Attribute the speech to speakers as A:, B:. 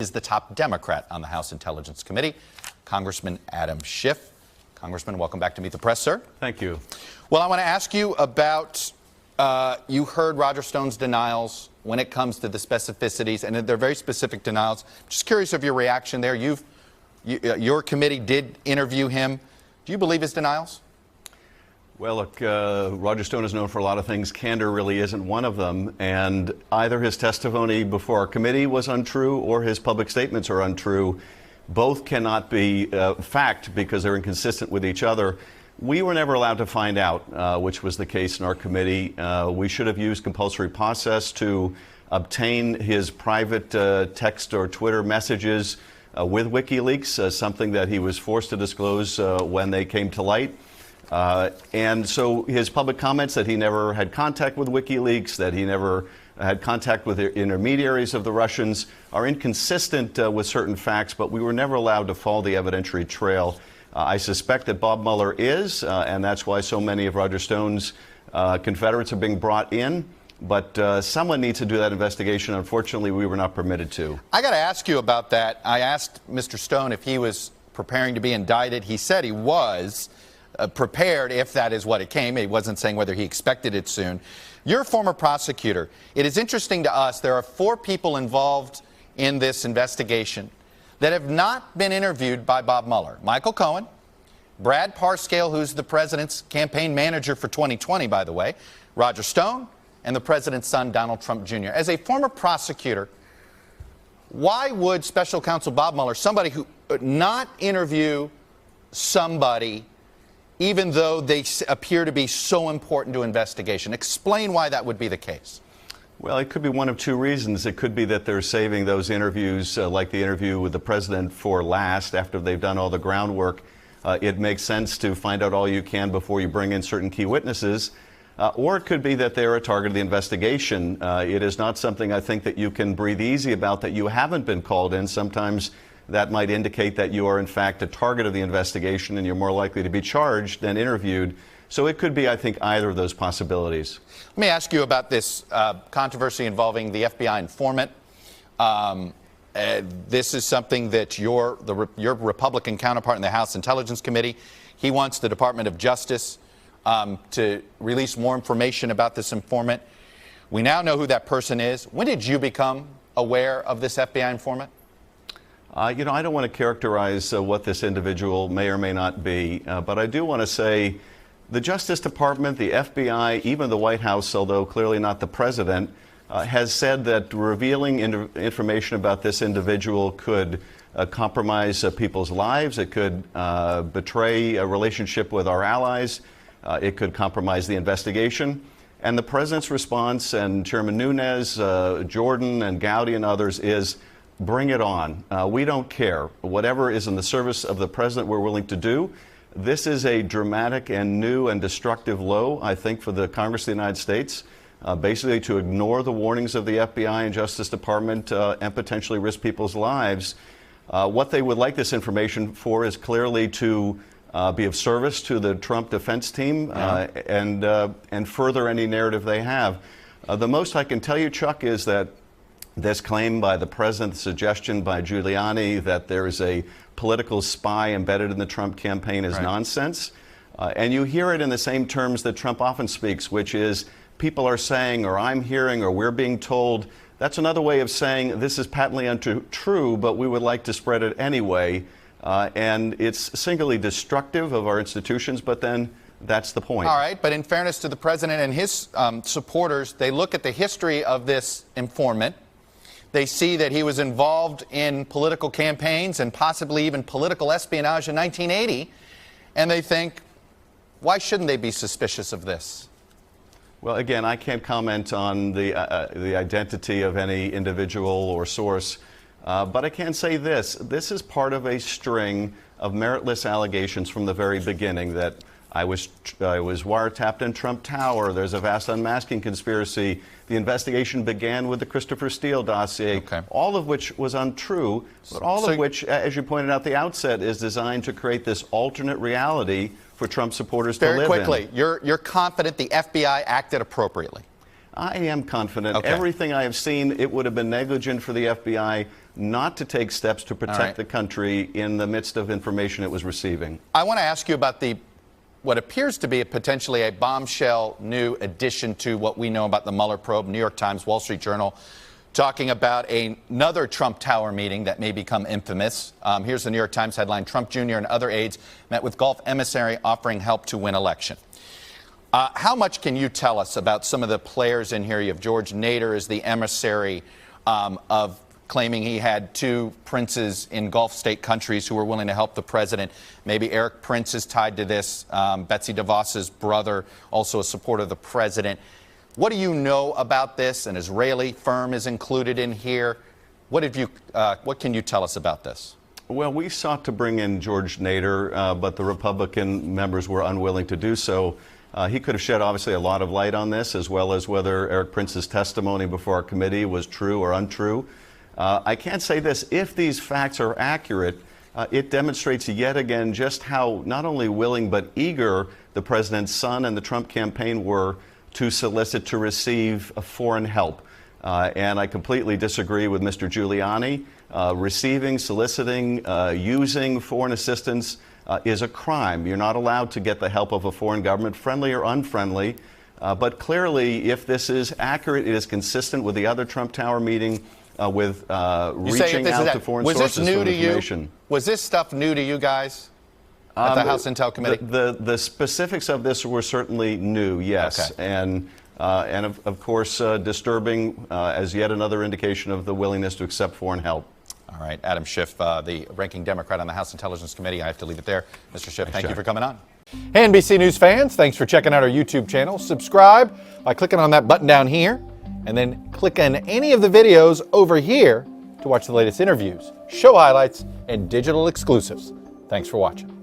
A: is the top Democrat on the House Intelligence Committee, Congressman Adam Schiff. Congressman, welcome back to Meet the Press, sir.
B: Thank you.
A: Well, I want to ask you about, you heard Roger Stone's denials when it comes to the specificities, and they're very specific denials. Just curious of your reaction there. Your committee did interview him. Do you believe his denials?
B: Well, look, Roger Stone is known for a lot of things. Candor really isn't one of them. And either his testimony before our committee was untrue or his public statements are untrue. Both cannot be fact because they're inconsistent with each other. We were never allowed to find out, which was the case in our committee. We should have used compulsory process to obtain his private text or Twitter messages with WikiLeaks, something that he was forced to disclose when they came to light. And so his public comments that he never had contact with WikiLeaks, that he never had contact with the intermediaries of the Russians are inconsistent with certain facts, but we were never allowed to follow the evidentiary trail. I suspect that Bob Mueller is, and that's why so many of Roger Stone's Confederates are being brought in. But someone needs to do that investigation. Unfortunately, we were not permitted to.
A: I got to ask you about that. I asked Mr. Stone if he was preparing to be indicted. He said he was prepared if that is what it came. He wasn't saying whether he expected it soon. You're a former prosecutor. It is interesting to us there are 4 people involved in this investigation that have not been interviewed by Bob Mueller. Michael Cohen, Brad Parscale, who's the president's campaign manager for 2020, by the way, Roger Stone, and the president's son, Donald Trump Jr. As a former prosecutor, why would Special Counsel Bob Mueller, somebody who not interview somebody even though they appear to be so important to investigation? Explain why that would be the case.
B: Well, it could be one of 2 reasons. It could be that they're saving those interviews, like the interview with the president, for last, after they've done all the groundwork. It makes sense to find out all you can before you bring in certain key witnesses. Or it could be that they're a target of the investigation. It is not something I think that you can breathe easy about, that you haven't been called in. Sometimes that might indicate that you are, in fact, a target of the investigation and you're more likely to be charged than interviewed. So it could be, I think, either of those possibilities.
A: Let me ask you about this controversy involving the FBI informant. This is something that your Republican counterpart in the House Intelligence Committee, he wants the Department of Justice to release more information about this informant. We now know who that person is. When did you become aware of this FBI informant?
B: You know, I don't want to characterize what this individual may or may not be, but I do want to say the Justice Department, the FBI, even the White House, although clearly not the president, has said that revealing information about this individual could compromise people's lives. It could betray a relationship with our allies. It could compromise the investigation. And the president's response, and Chairman Nunes, Jordan, and Gowdy, and others, is bring it on. We don't care. Whatever is in the service of the president, we're willing to do. This is a dramatic and new and destructive low, I think, for the Congress of the United States, basically to ignore the warnings of the FBI and Justice Department and potentially risk people's lives. What they would like this information for is clearly to be of service to the Trump defense team and further any narrative they have. The most I can tell you, Chuck, is that this claim by the president, the suggestion by Giuliani that there is a political spy embedded in the Trump campaign is nonsense. And you hear it in the same terms that Trump often speaks, which is people are saying, or I'm hearing, or we're being told. That's another way of saying this is patently untrue, but we would like to spread it anyway. And it's singularly destructive of our institutions, but then that's the point.
A: All right, but in fairness to the president and his supporters, they look at the history of this informant. They see that he was involved in political campaigns and possibly even political espionage in 1980, and they think, why shouldn't they be suspicious of this?
B: Well, again, I can't comment on the identity of any individual or source, but I can say this. This is part of a string of meritless allegations from the very beginning that I was wiretapped in Trump Tower. There's a vast unmasking conspiracy. The investigation began with the Christopher Steele dossier, all of which was untrue, but all of which, as you pointed out at the outset, is designed to create this alternate reality for Trump supporters to live in.
A: Very quickly, you're confident the FBI acted appropriately?
B: I am confident.
A: Okay.
B: Everything I have seen, it would have been negligent for the FBI not to take steps to protect the country in the midst of information it was receiving.
A: I want to ask you about what appears to be potentially a bombshell new addition to what we know about the Mueller probe. New York Times, Wall Street Journal, talking about another Trump Tower meeting that may become infamous. Here's the New York Times headline: Trump Jr. and other aides met with Gulf emissary offering help to win election. How much can you tell us about some of the players in here? You have George Nader as the emissary of claiming he had two princes in Gulf state countries who were willing to help the president. Maybe Eric Prince is tied to this. Betsy DeVos's brother, also a supporter of the president. What do you know about this? An Israeli firm is included in here. What can you tell us about this?
B: Well, we sought to bring in George Nader, but the Republican members were unwilling to do so. He could have shed, obviously, a lot of light on this, as well as whether Eric Prince's testimony before our committee was true or untrue. I can't say this: if these facts are accurate, it demonstrates yet again just how not only willing but eager the president's son and the Trump campaign were to solicit to receive foreign help. And I completely disagree with Mr. Giuliani. Receiving, soliciting, using foreign assistance is a crime. You're not allowed to get the help of a foreign government, friendly or unfriendly. But clearly, if this is accurate, it is consistent with the other Trump Tower meeting with reaching out to foreign sources for information.
A: Was this stuff new to you guys at the House Intel Committee?
B: The specifics of this were certainly new, yes.
A: Okay.
B: And of course, disturbing as yet another indication of the willingness to accept foreign help.
A: All right, Adam Schiff, the ranking Democrat on the House Intelligence Committee. I have to leave it there. Mr. Schiff, thank you for coming on.
C: Hey, NBC News fans, thanks for checking out our YouTube channel. Subscribe by clicking on that button down here, and then click on any of the videos over here to watch the latest interviews, show highlights, and digital exclusives. Thanks for watching.